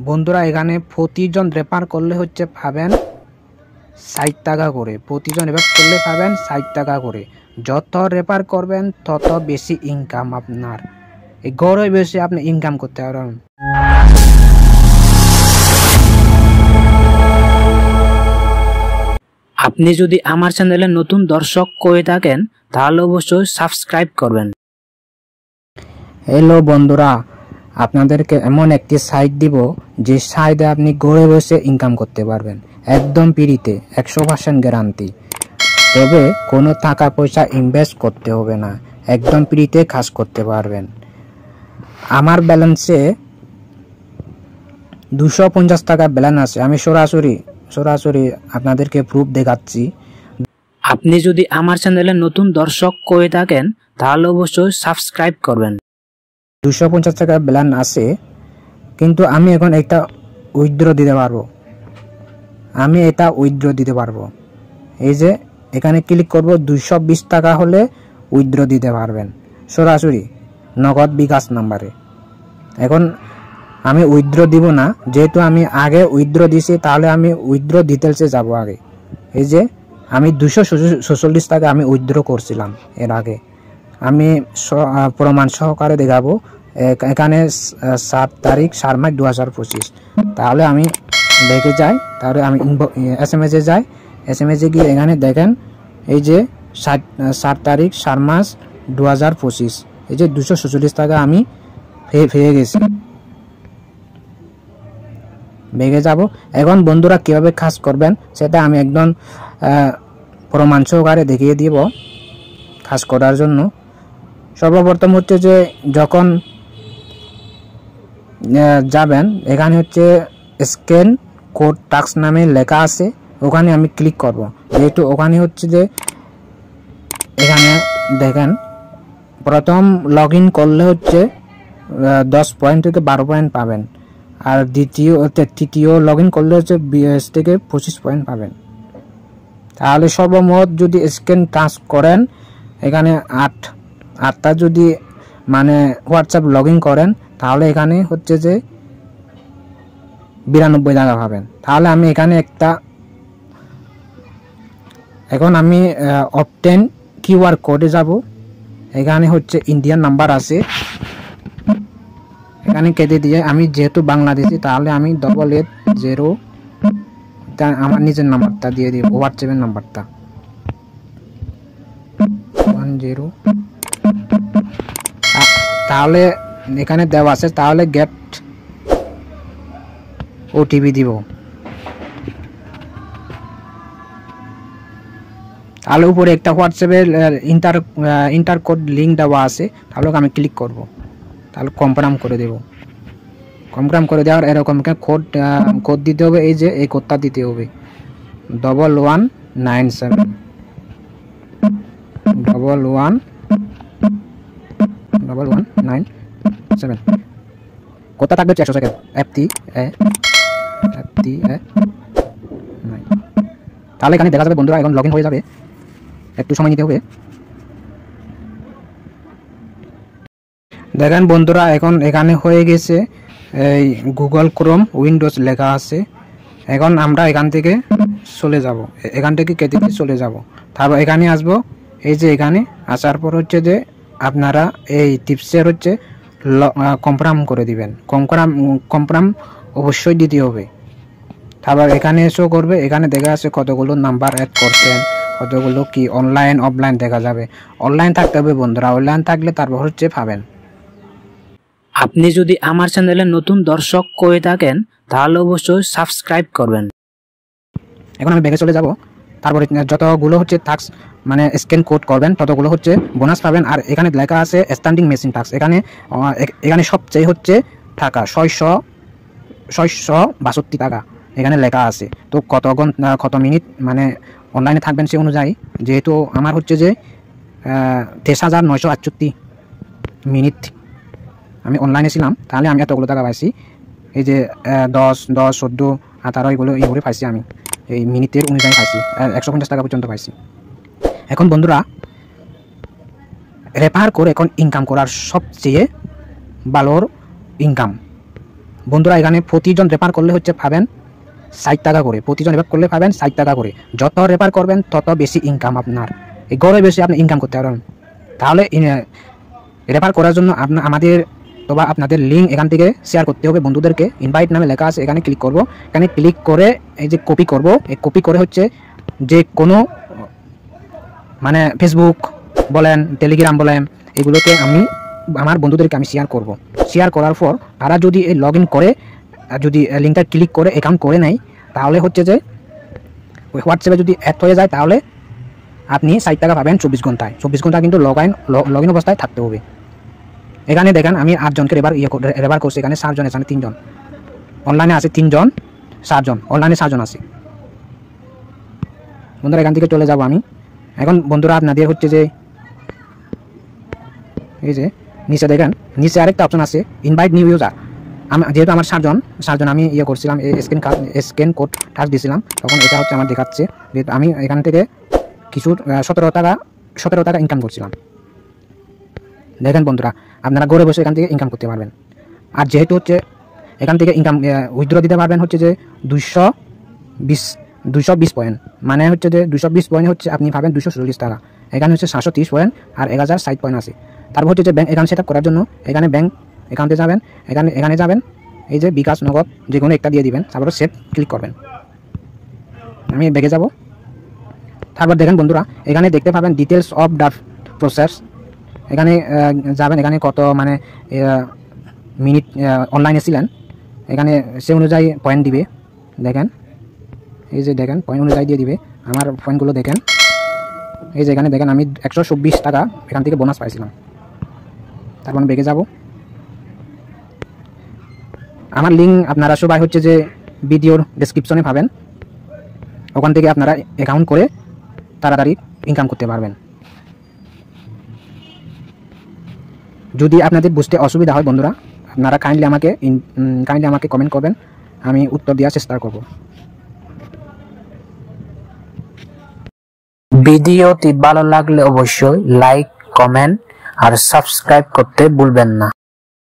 বন্ধুরা এখানে প্রতিজন রেফার করলে হচ্ছে পাবেন ৬০ টাকা করে। প্রতিজন রেফার করলে পাবেন ৬০ টাকা করে। যত রেফার করবেন তত বেশি ইনকাম আপনার। এই ঘরে বেশি আপনি ইনকাম করতে পারবেন। আপনি যদি আমার চ্যানেলে নতুন দর্শক হয়ে থাকেন তাহলে অবশ্যই সাবস্ক্রাইব করবেন। হ্যালো বন্ধুরা, আপনাদেরকে এমন একটি সাইট দিব যে সাইটে আপনি ঘরে বসে ইনকাম করতে পারবেন একদম ফ্রিতে, 100% গ্যারান্টি। তবে কোনো টাকা পয়সা ইনভেস্ট করতে হবে না, একদম ফ্রিতে কাজ করতে পারবেন। আমার ব্যালেন্সে 250 টাকা ব্যালেন্স আছে। আমি সরাসরি আপনাদেরকে প্রুফ দেখাচ্ছি। আপনি যদি আমার চ্যানেলে নতুন দর্শক হয়ে থাকেন তাহলে অবশ্যই সাবস্ক্রাইব করবেন। 250 টাকা ব্যালেন্স আছে, কিন্তু আমি এখন একটা উইথড্র দিতে পারবো। এই যে এখানে ক্লিক করব, 220 টাকা হলে উইথড্র দিতে পারবেন সরাসরি নগদ বিকাশ নাম্বারে। এখন আমি উইথড্র দিব না, যেহেতু আমি আগে উইথড্র দিছি, তাহলে আমি উইথড্র ডিটেলসে যাব আগে। এই যে আমি 246 টাকা আমি উইথড্র করছিলাম এর আগে। আমি প্রমাণ সহকারে দেখাবো। এখানে 7 তারিখ 4 মাস 2025। তাহলে আমি দেখে যাই, তাহলে আমি SMS-এ যাই। SMS-এ গিয়ে এখানে দেখেন এই যে 7 তারিখ 4 মাস 2025, এই যে 246 টাকা আমি পেয়ে গেছি। বেগে যাব। এখন বন্ধুরা কিভাবে কাজ করবেন সেটা আমি একদম প্রমাণ সহকারে দেখিয়ে দিব। কাজ করার জন্য সর্বপ্রথম হচ্ছে যে যখন যাবেন, এখানে হচ্ছে স্ক্যান কোড টাস্ক নামে লেখা আছে, ওখানে আমি ক্লিক করব। যেহেতু ওখানে হচ্ছে যে এখানে দেখেন প্রথম লগ ইন করলে হচ্ছে 10 পয়েন্ট থেকে 12 পয়েন্ট পাবেন, আর তৃতীয় লগ ইন করলে হচ্ছে 20 থেকে 25 পয়েন্ট পাবেন। তাহলে সর্বমোট যদি স্ক্যান টাস্ক করেন, এখানে 8টা যদি মানে হোয়াটসঅ্যাপ লগ ইন করেন, তাহলে এখানে হচ্ছে যে 92 টাকা পাবেন। তাহলে আমি এখানে এখন আমি অবটেন কিউআর কোডে যাব। এখানে হচ্ছে ইন্ডিয়ান নাম্বার আছে, এখানে কেটে দিয়ে আমি যেহেতু বাংলাদেশি, তাহলে আমি 880 আমার নিজের নাম্বারটা দিয়ে দিব, হোয়াটসঅ্যাপের নাম্বারটা 10। তাহলে এখানে দেওয়া আছে, তাহলে গেট ওটিপি দিব। তাহলে উপরে একটা হোয়াটসঅ্যাপের ইন্টার কোড লিঙ্ক দেওয়া আছে, তাহলে আমি ক্লিক করব। তাহলে কনফার্ম করে দেব। কনফার্ম করে দেওয়ার এরকম কোড দিতে হবে। এই যে এই কোডটা দিতে হবে 1197 1197। কোডটা থাকবে 100 সেকেন্ড। তাহলে এখানে দেখা যাবে বন্ধুরা এখন লগ ইন হয়ে যাবে, একটু সময় নিতে হবে। দেখেন বন্ধুরা এখন এখানে হয়ে গেছে, এই গুগল ক্রোম উইন্ডোজ লেখা আছে। এখন আমরা এখান থেকে চলে যাব, এখান থেকে কেটে চলে যাব। তারপর এখানে আসবো। এই যে এখানে আসার পর হচ্ছে যে আপনারা এই টিপসের হচ্ছে কনফার্ম করে দিবেন। কনফার্ম অবশ্যই দিতে হবে। তারপর এখানে শো করবে, এখানে দেখা আছে কতগুলো নাম্বার অ্যাড করছেন, কতগুলো কি অনলাইন অফলাইন দেখা যাবে। অনলাইন থাকতে হবে বন্ধুরা, অনলাইন থাকলে তারপর হচ্ছে পাবেন। আপনি যদি আমার চ্যানেলে নতুন দর্শক হয়ে থাকেন তাহলে অবশ্যই সাবস্ক্রাইব করবেন। এখন আমি ব্যাগে চলে যাব। তারপরে যতগুলো হচ্ছে টাস্ক মানে স্ক্যান কোড করবেন ততগুলো হচ্ছে বোনাস পাবেন। আর এখানে লেখা আছে স্ট্যান্ডিং মেশিন টাস্ক। এখানে সবচেয়ে হচ্ছে টাকা 662 টাকা এখানে লেখা আছে। তো কত মিনিট মানে অনলাইনে থাকবেন সে অনুযায়ী, যেহেতু আমার হচ্ছে যে 23,968 মিনিট আমি অনলাইনে ছিলাম, তাহলে আমি এতগুলো টাকা পাইছি। এই যে 10, 14, 18 এইগুলো পাইছি আমি, এই মিনিটের অনুযায়ী পাইছি। 150 টাকা পর্যন্ত পাইছি। এখন বন্ধুরা রেফার করে এখন ইনকাম করার সবচেয়ে ভালো ইনকাম, বন্ধুরা এখানে প্রতিজন রেফার করলে হচ্ছে পাবেন 60 টাকা করে, প্রতিজন রেফার করলে পাবেন 60 টাকা করে। যত রেফার করবেন তত বেশি ইনকাম আপনার, এই গড়ে বেশি আপনি ইনকাম করতে পারবেন। তাহলে রেফার করার জন্য আমাদের অথবা আপনাদের লিঙ্ক এখান থেকে শেয়ার করতে হবে বন্ধুদেরকে। ইনভাইট নামে লেখা আছে, এখানে ক্লিক করব। এখানে ক্লিক করে এই যে কপি করব, এই কপি করে হচ্ছে যে কোনো মানে ফেসবুক বলেন, টেলিগ্রাম বলেন, এগুলোকে আমি আমার বন্ধুদেরকে আমি শেয়ার করব। শেয়ার করার পর তারা যদি এই লগ ইন করে, যদি লিঙ্কটা ক্লিক করে অ্যাকাউন্ট করে নেয়, তাহলে হচ্ছে যে ওই হোয়াটসঅ্যাপে যদি অ্যাড হয়ে যায়, তাহলে আপনি 60 টাকা পাবেন 24 ঘন্টায়। 24 ঘন্টা কিন্তু লগ ইন অবস্থায় থাকতে হবে। এখানে দেখেন আমি 8 জনকে রেফার করছি। এখানে 7 জন, এখানে 3 জন, অনলাইনে আছে 3 জন, 7 জন, অনলাইনে 7 জন আছে। বন্ধুরা এখান থেকে চলে যাব আমি এখন। বন্ধুরা আপনাদের হচ্ছে যে এই যে নিচে দেখেন, নিচে আরেকটা অপশন আছে ইনভাইট নিউ ইউজার। যেহেতু আমার 7 জন আমি করছিলাম, স্ক্যান কোড টাচ দিয়েছিলাম, তখন এটা হচ্ছে আমার দেখাচ্ছে যে আমি এখান থেকে কিছু 17 টাকা ইনকাম করছিলাম। দেখেন বন্ধুরা, আপনারা ঘরে বসে এখান থেকে ইনকাম করতে পারবেন। আর যেহেতু হচ্ছে এখান থেকে ইনকাম উইথড্র দিতে পারবেন হচ্ছে যে 220 পয়েন্ট, মানে হচ্ছে যে 220 পয়েন্ট হচ্ছে আপনি পাবেন 240 টাকা। এখানে হচ্ছে 730 পয়েন্ট আর 1060 পয়েন্ট আছে। তারপর হচ্ছে যে ব্যাঙ্ক অ্যাকাউন্ট সেট আপ করার জন্য এখানে ব্যাঙ্ক অ্যাকাউন্টে যাবেন, এখানে যাবেন, এই যে বিকাশ, নগদ যে কোনো একটা দিয়ে দিবেন, তারপরে সেট ক্লিক করবেন। আমি ব্যাগে যাব। তারপর দেখেন বন্ধুরা এখানে দেখতে পাবেন ডিটেলস অফ দ্য প্রসেস। এখানে যাবেন, এখানে কত মানে মিনিট অনলাইনে ছিলেন, এখানে সে অনুযায়ী পয়েন্ট দিবে। দেখেন এই যে দেখেন পয়েন্ট অনুযায়ী দিয়ে দিবে। আমার পয়েন্টগুলো দেখেন, এই যে এখানে দেখেন আমি 124 টাকা এখান থেকে বোনাস পাইছিলাম। তারপর আমি ব্যাগে যাব। আমার লিঙ্ক আপনারা সবাই হচ্ছে যে ভিডিওর ডেসক্রিপশনে পাবেন, ওখান থেকে আপনারা অ্যাকাউন্ট করে তাড়াতাড়ি ইনকাম করতে পারবেন। যদি আপনাদের বুঝতে অসুবিধা হয় বন্ধুরা, আপনারা কাইন্ডলি আমাকে কমেন্ট করবেন, আমি উত্তর দেওয়ার চেষ্টা করব। ভিডিওটি ভালো লাগলে অবশ্যই লাইক, কমেন্ট আর সাবস্ক্রাইব করতে ভুলবেন না।